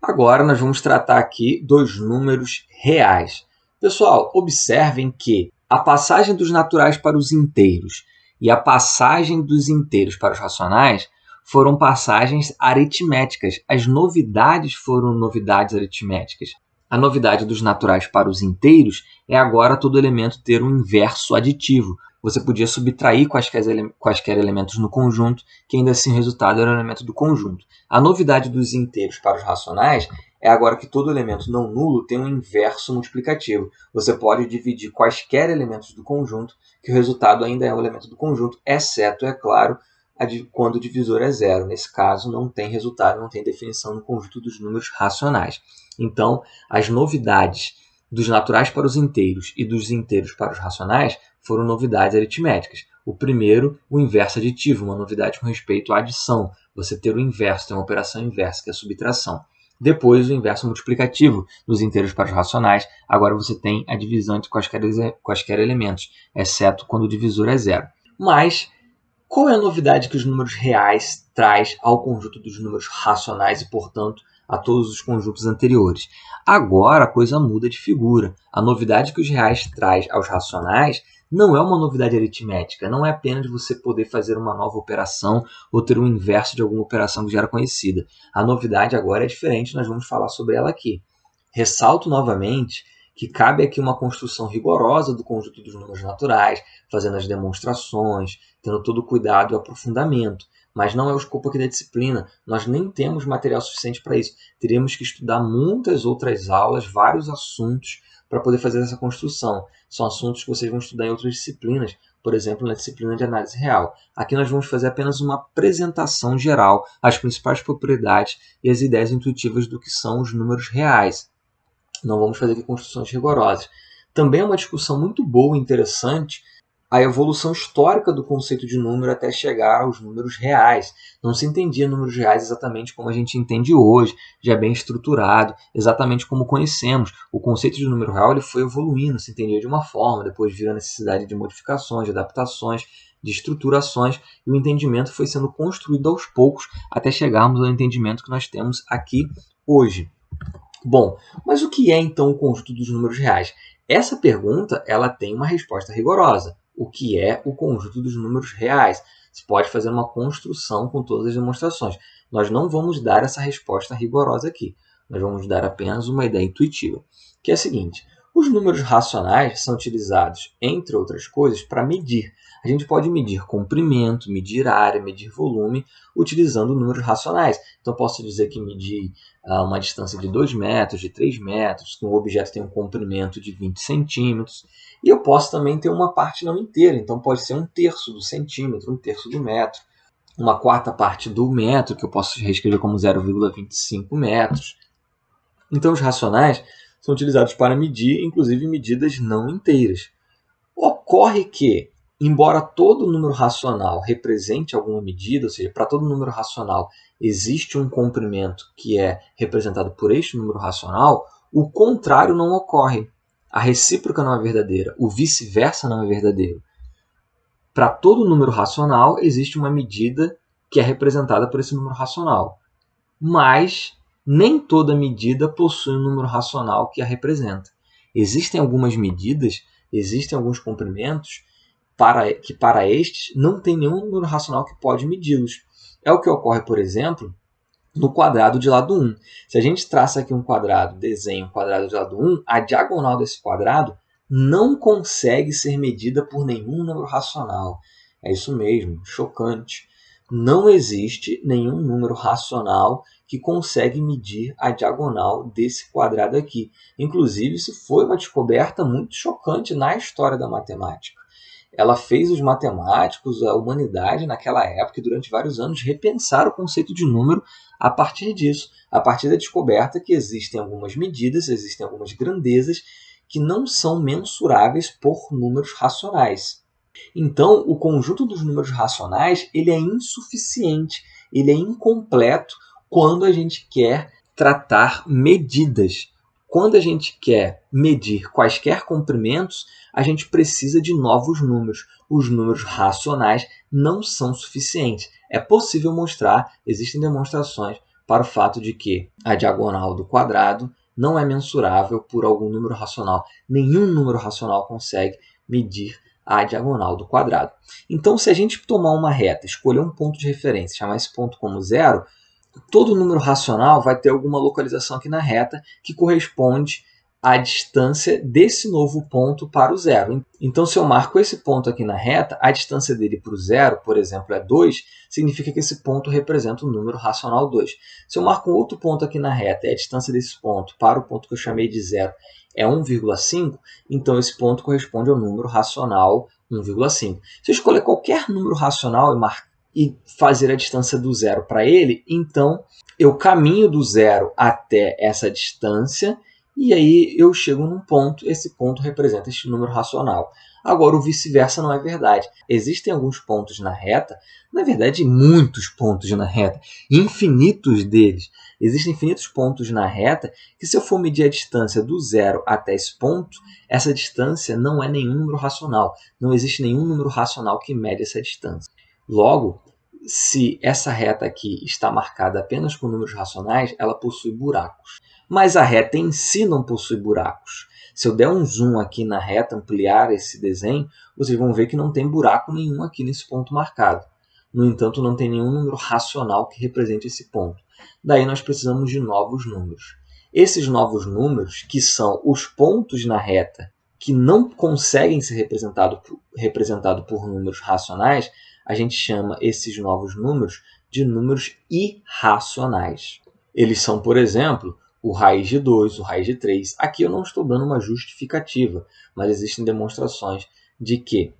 Agora nós vamos tratar aqui dos números reais. Pessoal, observem que a passagem dos naturais para os inteiros e a passagem dos inteiros para os racionais foram passagens aritméticas. As novidades foram novidades aritméticas. A novidade dos naturais para os inteiros é agora todo elemento ter um inverso aditivo. Você podia subtrair quaisquer elementos no conjunto, que ainda assim o resultado era o elemento do conjunto. A novidade dos inteiros para os racionais é agora que todo elemento não nulo tem um inverso multiplicativo. Você pode dividir quaisquer elementos do conjunto, que o resultado ainda é um elemento do conjunto, exceto, é claro, quando o divisor é zero. Nesse caso, não tem resultado, não tem definição no conjunto dos números racionais. Então, as novidades dos naturais para os inteiros e dos inteiros para os racionais foram novidades aritméticas. O primeiro, o inverso aditivo, uma novidade com respeito à adição. Você ter o inverso, ter uma operação inversa, que é a subtração. Depois, o inverso multiplicativo dos inteiros para os racionais. Agora você tem a divisão entre quaisquer elementos, exceto quando o divisor é zero. Mas, qual é a novidade que os números reais traz ao conjunto dos números racionais e, portanto, a todos os conjuntos anteriores? Agora a coisa muda de figura. A novidade que os reais traz aos racionais não é uma novidade aritmética, não é apenas você poder fazer uma nova operação ou ter um inverso de alguma operação que já era conhecida. A novidade agora é diferente, nós vamos falar sobre ela aqui. Ressalto novamente que cabe aqui uma construção rigorosa do conjunto dos números naturais, fazendo as demonstrações, tendo todo o cuidado e aprofundamento. Mas não é o escopo aqui da disciplina, nós nem temos material suficiente para isso. Teríamos que estudar muitas outras aulas, vários assuntos, para poder fazer essa construção. São assuntos que vocês vão estudar em outras disciplinas, por exemplo, na disciplina de análise real. Aqui nós vamos fazer apenas uma apresentação geral, as principais propriedades e as ideias intuitivas do que são os números reais. Não vamos fazer aqui construções rigorosas. Também é uma discussão muito boa e interessante a evolução histórica do conceito de número até chegar aos números reais. Não se entendia números reais exatamente como a gente entende hoje, já bem estruturado, exatamente como conhecemos. O conceito de número real ele foi evoluindo, se entendia de uma forma, depois viu a necessidade de modificações, de adaptações, de estruturações, e o entendimento foi sendo construído aos poucos até chegarmos ao entendimento que nós temos aqui hoje. Bom, mas o que é então o conjunto dos números reais? Essa pergunta ela tem uma resposta rigorosa. O que é o conjunto dos números reais? Você pode fazer uma construção com todas as demonstrações. Nós não vamos dar essa resposta rigorosa aqui. Nós vamos dar apenas uma ideia intuitiva, que é a seguinte. Os números racionais são utilizados, entre outras coisas, para medir. A gente pode medir comprimento, medir área, medir volume, utilizando números racionais. Então, posso dizer que medir uma distância de 2 metros, de 3 metros, que um objeto tem um comprimento de 20 centímetros. E eu posso também ter uma parte não inteira, então pode ser 1/3 do centímetro, 1/3 do metro, uma quarta parte do metro, que eu posso reescrever como 0,25 metros. Então, os racionais são utilizados para medir, inclusive, medidas não inteiras. Ocorre que, embora todo número racional represente alguma medida, ou seja, para todo número racional existe um comprimento que é representado por este número racional, o contrário não ocorre. A recíproca não é verdadeira, o vice-versa não é verdadeiro. Para todo número racional existe uma medida que é representada por esse número racional, mas nem toda medida possui um número racional que a representa. Existem algumas medidas, existem alguns comprimentos que para estes não tem nenhum número racional que pode medi-los. É o que ocorre, por exemplo, no quadrado de lado 1. Se a gente traça aqui um quadrado, desenha um quadrado de lado 1, a diagonal desse quadrado não consegue ser medida por nenhum número racional. É isso mesmo, chocante. Não existe nenhum número racional que consegue medir a diagonal desse quadrado aqui. Inclusive, isso foi uma descoberta muito chocante na história da matemática. Ela fez os matemáticos, a humanidade, naquela época e durante vários anos, repensar o conceito de número a partir disso, a partir da descoberta que existem algumas medidas, existem algumas grandezas que não são mensuráveis por números racionais. Então, o conjunto dos números racionais ele é insuficiente, ele é incompleto quando a gente quer tratar medidas. Quando a gente quer medir quaisquer comprimentos, a gente precisa de novos números. Os números racionais não são suficientes. É possível mostrar, existem demonstrações, para o fato de que a diagonal do quadrado não é mensurável por algum número racional. Nenhum número racional consegue medir a diagonal do quadrado. Então, se a gente tomar uma reta, escolher um ponto de referência, chamar esse ponto como zero, todo número racional vai ter alguma localização aqui na reta que corresponde à distância desse novo ponto para o zero. Então, se eu marco esse ponto aqui na reta, a distância dele para o zero, por exemplo, é 2, significa que esse ponto representa o número racional 2. Se eu marco um outro ponto aqui na reta e a distância desse ponto para o ponto que eu chamei de zero é 1,5, então esse ponto corresponde ao número racional 1,5. Se eu escolher qualquer número racional e fazer a distância do zero para ele, então eu caminho do zero até essa distância e aí eu chego num ponto, esse ponto representa este número racional. Agora, o vice-versa não é verdade. Existem alguns pontos na reta, na verdade, muitos pontos na reta, infinitos deles. Existem infinitos pontos na reta que, se eu for medir a distância do zero até esse ponto, essa distância não é nenhum número racional. Não existe nenhum número racional que mede essa distância. Logo, se essa reta aqui está marcada apenas com números racionais, ela possui buracos. Mas a reta em si não possui buracos. Se eu der um zoom aqui na reta, ampliar esse desenho, vocês vão ver que não tem buraco nenhum aqui nesse ponto marcado. No entanto, não tem nenhum número racional que represente esse ponto. Daí nós precisamos de novos números. Esses novos números, que são os pontos na reta que não conseguem ser representados por números racionais, a gente chama esses novos números de números irracionais. Eles são, por exemplo, o raiz de 2, o raiz de 3. Aqui eu não estou dando uma justificativa, mas existem demonstrações de que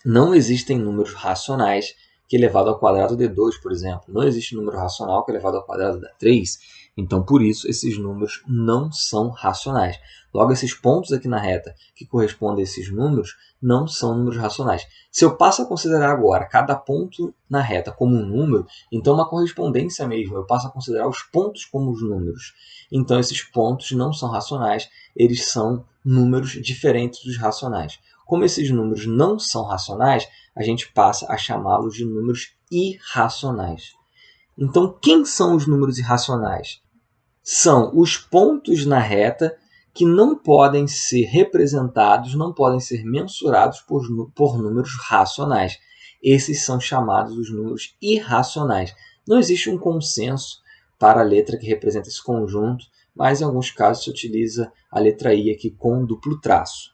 não existem números racionais que elevado ao quadrado de 2, por exemplo. Não existe número racional que elevado ao quadrado de 3. Então, por isso, esses números não são racionais. Logo, esses pontos aqui na reta que correspondem a esses números não são números racionais. Se eu passo a considerar agora cada ponto na reta como um número, então é uma correspondência mesmo. Eu passo a considerar os pontos como os números. Então, esses pontos não são racionais, eles são números diferentes dos racionais. Como esses números não são racionais, a gente passa a chamá-los de números irracionais. Então, quem são os números irracionais? São os pontos na reta que não podem ser representados, não podem ser mensurados por números racionais. Esses são chamados os números irracionais. Não existe um consenso para a letra que representa esse conjunto, mas em alguns casos se utiliza a letra I aqui com duplo traço.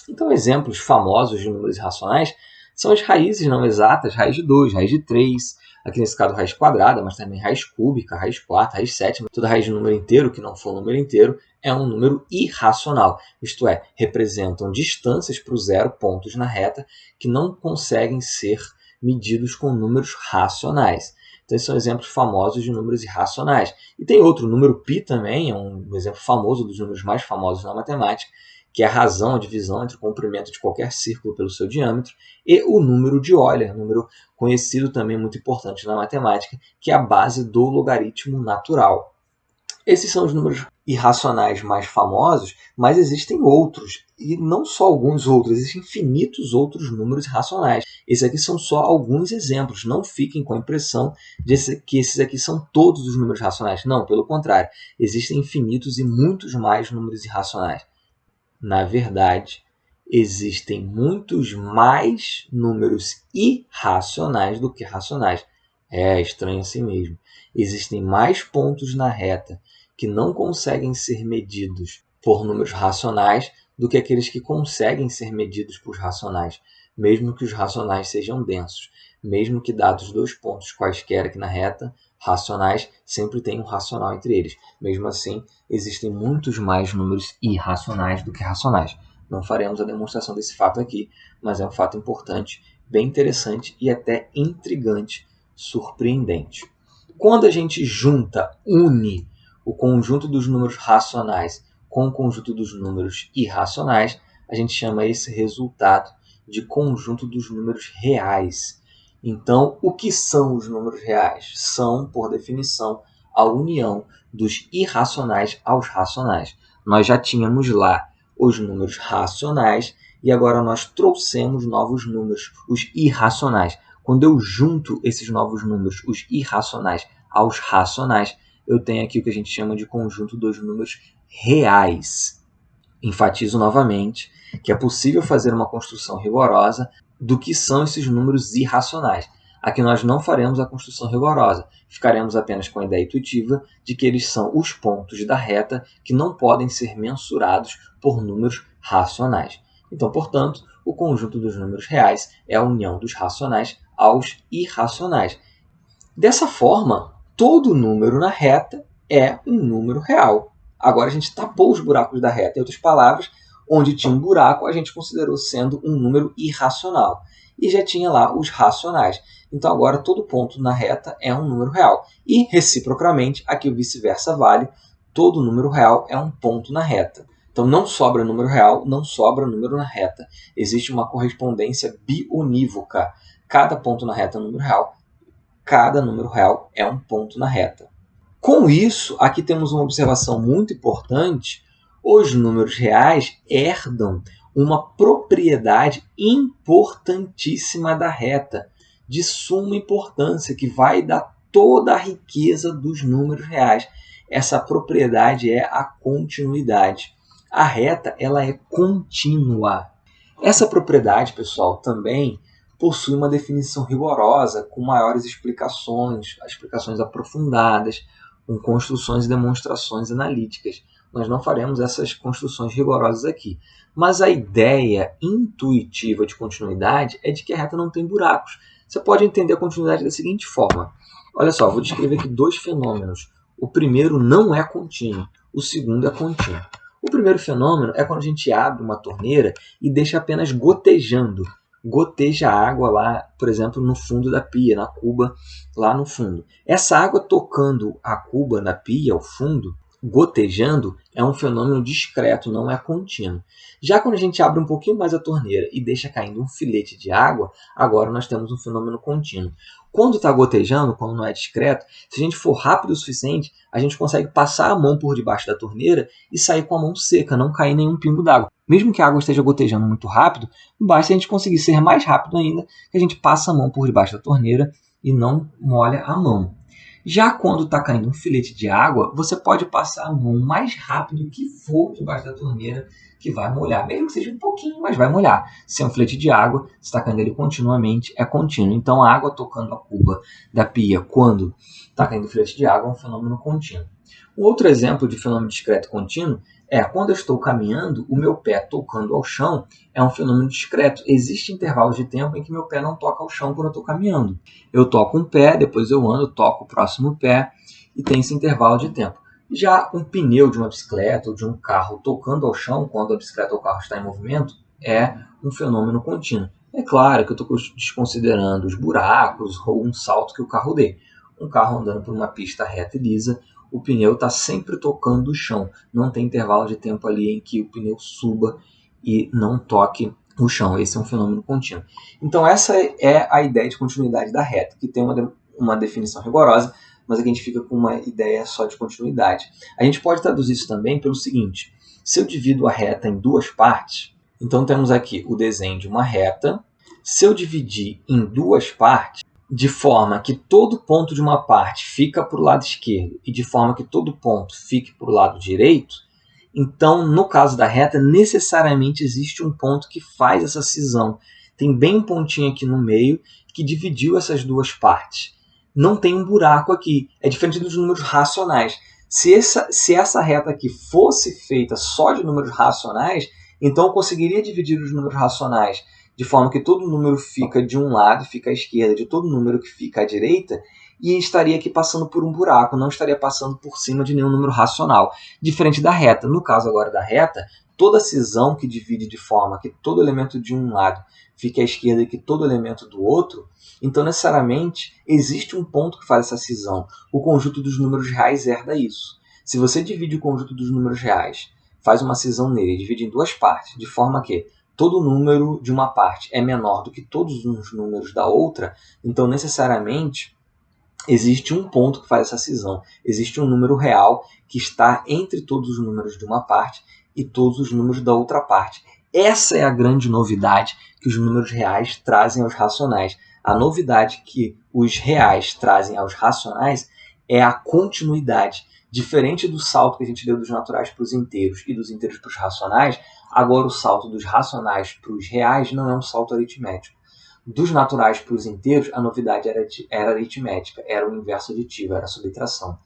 Então, exemplos famosos de números irracionais são as raízes não exatas, raiz de 2, raiz de 3, aqui nesse caso raiz quadrada, mas também raiz cúbica, raiz quarta, raiz sétima. Toda raiz de número inteiro que não for um número inteiro é um número irracional, isto é, representam distâncias para o zero, pontos na reta, que não conseguem ser medidos com números racionais. Então, esses são exemplos famosos de números irracionais. E tem outro, o número π também, é um exemplo famoso dos números mais famosos na matemática, que é a razão, a divisão entre o comprimento de qualquer círculo pelo seu diâmetro, e o número de Euler, um número conhecido também muito importante na matemática, que é a base do logaritmo natural. Esses são os números irracionais mais famosos, mas existem outros, e não só alguns outros, existem infinitos outros números irracionais. Esses aqui são só alguns exemplos, não fiquem com a impressão de que esses aqui são todos os números racionais. Não, pelo contrário, existem infinitos e muitos mais números irracionais. Na verdade, existem muitos mais números irracionais do que racionais. É estranho assim mesmo. Existem mais pontos na reta que não conseguem ser medidos por números racionais do que aqueles que conseguem ser medidos por racionais, mesmo que os racionais sejam densos. Mesmo que dados dois pontos quaisquer aqui na reta, racionais sempre tem um racional entre eles. Mesmo assim, existem muitos mais números irracionais do que racionais. Não faremos a demonstração desse fato aqui, mas é um fato importante, bem interessante e até intrigante, surpreendente. Quando a gente une o conjunto dos números racionais com o conjunto dos números irracionais, a gente chama esse resultado de conjunto dos números reais. Então, o que são os números reais? São, por definição, a união dos irracionais aos racionais. Nós já tínhamos lá os números racionais e agora nós trouxemos novos números, os irracionais. Quando eu junto esses novos números, os irracionais, aos racionais, eu tenho aqui o que a gente chama de conjunto dos números reais. Enfatizo novamente que é possível fazer uma construção rigorosa do que são esses números irracionais. Aqui nós não faremos a construção rigorosa, ficaremos apenas com a ideia intuitiva de que eles são os pontos da reta que não podem ser mensurados por números racionais. Então, portanto, o conjunto dos números reais é a união dos racionais aos irracionais. Dessa forma, todo número na reta é um número real. Agora a gente tapou os buracos da reta. Em outras palavras, onde tinha um buraco, a gente considerou sendo um número irracional. E já tinha lá os racionais. Então agora todo ponto na reta é um número real. E, reciprocamente, aqui o vice-versa vale, todo número real é um ponto na reta. Então não sobra número real, não sobra número na reta. Existe uma correspondência bionívoca. Cada ponto na reta é um número real, cada número real é um ponto na reta. Com isso, aqui temos uma observação muito importante. Os números reais herdam uma propriedade importantíssima da reta, de suma importância, que vai dar toda a riqueza dos números reais. Essa propriedade é a continuidade. A reta ela é contínua. Essa propriedade, pessoal, também possui uma definição rigorosa, com maiores explicações aprofundadas, com construções e demonstrações analíticas. Nós não faremos essas construções rigorosas aqui. Mas a ideia intuitiva de continuidade é de que a reta não tem buracos. Você pode entender a continuidade da seguinte forma. Olha só, vou descrever aqui dois fenômenos. O primeiro não é contínuo, o segundo é contínuo. O primeiro fenômeno é quando a gente abre uma torneira e deixa apenas gotejando. Goteja água lá, por exemplo, no fundo da pia, na cuba, lá no fundo. Essa água tocando a cuba na pia, ao fundo, gotejando, é um fenômeno discreto, não é contínuo. Já quando a gente abre um pouquinho mais a torneira e deixa caindo um filete de água, agora nós temos um fenômeno contínuo. Quando está gotejando, quando não é discreto, se a gente for rápido o suficiente, a gente consegue passar a mão por debaixo da torneira e sair com a mão seca, não cair nenhum pingo d'água. Mesmo que a água esteja gotejando muito rápido, basta a gente conseguir ser mais rápido ainda, que a gente passa a mão por debaixo da torneira e não molha a mão. Já quando está caindo um filete de água, você pode passar a mão mais rápido que for debaixo da torneira, que vai molhar. Mesmo que seja um pouquinho, mas vai molhar. Se é um filete de água, se está caindo ele continuamente, é contínuo. Então, a água tocando a cuba da pia quando está caindo filete de água é um fenômeno contínuo. Um outro exemplo de fenômeno discreto contínuo é quando eu estou caminhando, o meu pé tocando ao chão é um fenômeno discreto. Existe intervalos de tempo em que meu pé não toca ao chão quando eu estou caminhando. Eu toco um pé, depois eu ando, toco o próximo pé e tem esse intervalo de tempo. Já um pneu de uma bicicleta ou de um carro tocando ao chão quando a bicicleta ou o carro está em movimento é um fenômeno contínuo. É claro que eu estou desconsiderando os buracos ou um salto que o carro dê. Um carro andando por uma pista reta e lisa, o pneu está sempre tocando o chão. Não tem intervalo de tempo ali em que o pneu suba e não toque o chão. Esse é um fenômeno contínuo. Então essa é a ideia de continuidade da reta, que tem uma definição rigorosa, mas aqui a gente fica com uma ideia só de continuidade. A gente pode traduzir isso também pelo seguinte: se eu divido a reta em duas partes, então temos aqui o desenho de uma reta. Se eu dividir em duas partes, de forma que todo ponto de uma parte fica para o lado esquerdo e de forma que todo ponto fique para o lado direito, então, no caso da reta, necessariamente existe um ponto que faz essa cisão. Tem bem um pontinho aqui no meio que dividiu essas duas partes. Não tem um buraco aqui. É diferente dos números racionais. Se essa reta aqui fosse feita só de números racionais, então eu conseguiria dividir os números racionais de forma que todo número fica de um lado, fica à esquerda, de todo número que fica à direita, e estaria aqui passando por um buraco, não estaria passando por cima de nenhum número racional. Diferente da reta. No caso agora da reta, toda cisão que divide de forma que todo elemento de um lado fique à esquerda e que todo elemento do outro, então necessariamente existe um ponto que faz essa cisão. O conjunto dos números reais herda isso. Se você divide o conjunto dos números reais, faz uma cisão nele, divide em duas partes, de forma que todo número de uma parte é menor do que todos os números da outra, então necessariamente existe um ponto que faz essa cisão. Existe um número real que está entre todos os números de uma parte e todos os números da outra parte. Essa é a grande novidade que os números reais trazem aos racionais. A novidade que os reais trazem aos racionais é a continuidade. Diferente do salto que a gente deu dos naturais para os inteiros e dos inteiros para os racionais, agora o salto dos racionais para os reais não é um salto aritmético. Dos naturais para os inteiros, a novidade era aritmética, era o inverso aditivo, era a subtração.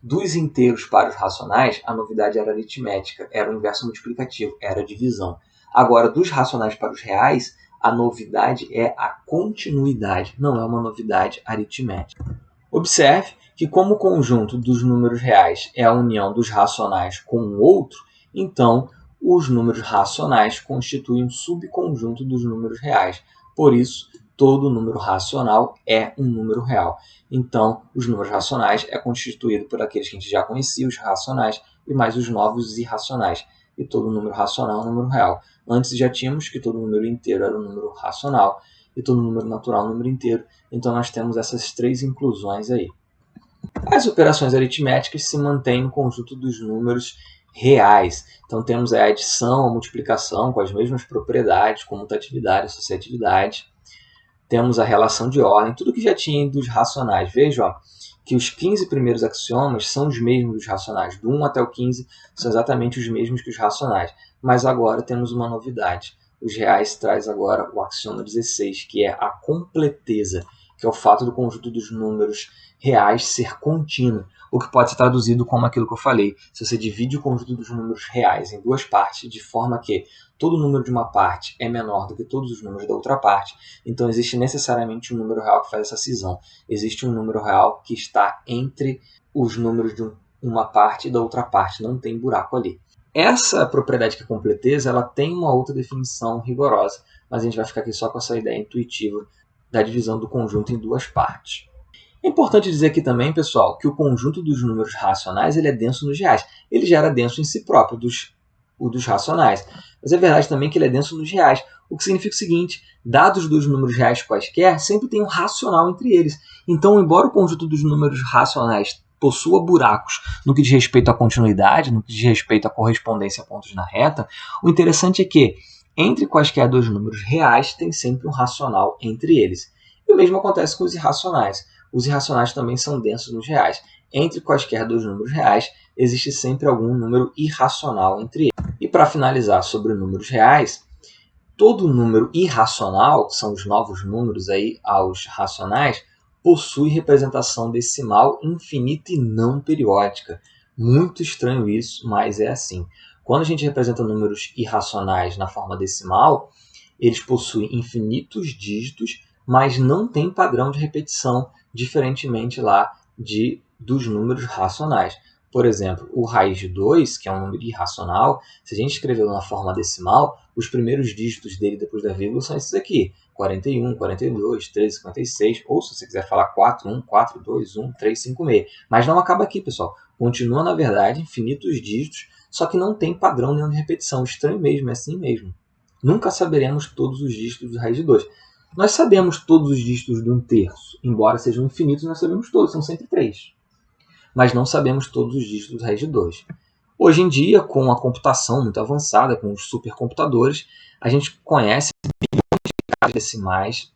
Dos inteiros para os racionais, a novidade era aritmética, era o inverso multiplicativo, era a divisão. Agora, dos racionais para os reais, a novidade é a continuidade, não é uma novidade aritmética. Observe que, como o conjunto dos números reais é a união dos racionais com o outro, então os números racionais constituem um subconjunto dos números reais. Por isso, todo número racional é um número real. Então, os números racionais é constituído por aqueles que a gente já conhecia, os racionais, e mais os novos irracionais. E todo número racional é um número real. Antes já tínhamos que todo número inteiro era um número racional e todo número natural é um número inteiro. Então, nós temos essas três inclusões aí. As operações aritméticas se mantêm no conjunto dos números reais. Então, temos a adição, a multiplicação com as mesmas propriedades, comutatividade, associatividade. Temos a relação de ordem, tudo que já tinha dos racionais. Veja que os 15 primeiros axiomas são os mesmos dos racionais. Do 1 até o 15 são exatamente os mesmos que os racionais. Mas agora temos uma novidade. Os reais traz agora o axioma 16, que é a completeza, que é o fato do conjunto dos números reais ser contínuo, o que pode ser traduzido como aquilo que eu falei. Se você divide o conjunto dos números reais em duas partes, de forma que todo número de uma parte é menor do que todos os números da outra parte, então existe necessariamente um número real que faz essa cisão. Existe um número real que está entre os números de uma parte e da outra parte, não tem buraco ali. Essa propriedade que é completeza, ela tem uma outra definição rigorosa, mas a gente vai ficar aqui só com essa ideia intuitiva da divisão do conjunto em duas partes. É importante dizer aqui também, pessoal, que o conjunto dos números racionais ele é denso nos reais. Ele já era denso em si próprio, dos racionais. Mas é verdade também que ele é denso nos reais, o que significa o seguinte: dados dos números reais quaisquer, sempre tem um racional entre eles. Então, embora o conjunto dos números racionais possua buracos no que diz respeito à continuidade, no que diz respeito à correspondência a pontos na reta, o interessante é que, entre quaisquer dois números reais, tem sempre um racional entre eles. E o mesmo acontece com os irracionais. Os irracionais também são densos nos reais. Entre quaisquer dois números reais, existe sempre algum número irracional entre eles. E para finalizar sobre números reais, todo número irracional, que são os novos números aí aos racionais, possui representação decimal infinita e não periódica. Muito estranho isso, mas é assim. Quando a gente representa números irracionais na forma decimal, eles possuem infinitos dígitos, mas não tem padrão de repetição, diferentemente lá dos números racionais. Por exemplo, o raiz de 2, que é um número irracional, se a gente escrevê-lo na forma decimal, os primeiros dígitos dele depois da vírgula são esses aqui: 41, 42, 13, 56, ou se você quiser falar 4, 1, 4, 2, 1, 3, 5, 6. Mas não acaba aqui, pessoal. Continua, na verdade, infinitos dígitos, só que não tem padrão nenhum de repetição. Estranho mesmo, é assim mesmo. Nunca saberemos todos os dígitos do raiz de 2. Nós sabemos todos os dígitos de 1/3, embora sejam infinitos, nós sabemos todos, são sempre 3. Mas não sabemos todos os dígitos do raiz de 2. Hoje em dia, com a computação muito avançada, com os supercomputadores, a gente conhece bilhões de casas decimais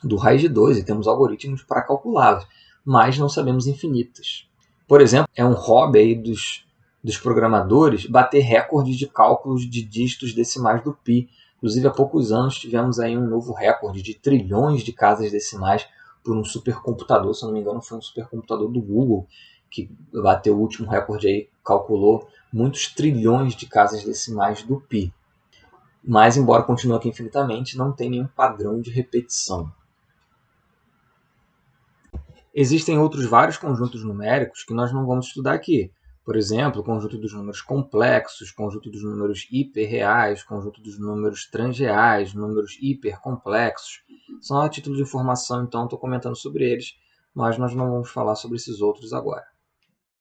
do raiz de 2 e temos algoritmos para calculá-las, mas não sabemos infinitas. Por exemplo, é um hobby aí dos programadores bater recordes de cálculos de dígitos decimais do π. Inclusive, há poucos anos tivemos aí um novo recorde de trilhões de casas decimais por um supercomputador. Se não me engano, foi um supercomputador do Google que bateu o último recorde aí, calculou muitos trilhões de casas decimais do π. Mas, embora continue aqui infinitamente, não tem nenhum padrão de repetição. Existem outros vários conjuntos numéricos que nós não vamos estudar aqui. Por exemplo, o conjunto dos números complexos, conjunto dos números hiperreais, conjunto dos números transreais, números hipercomplexos. Só a título de informação, então, estou comentando sobre eles, mas nós não vamos falar sobre esses outros agora.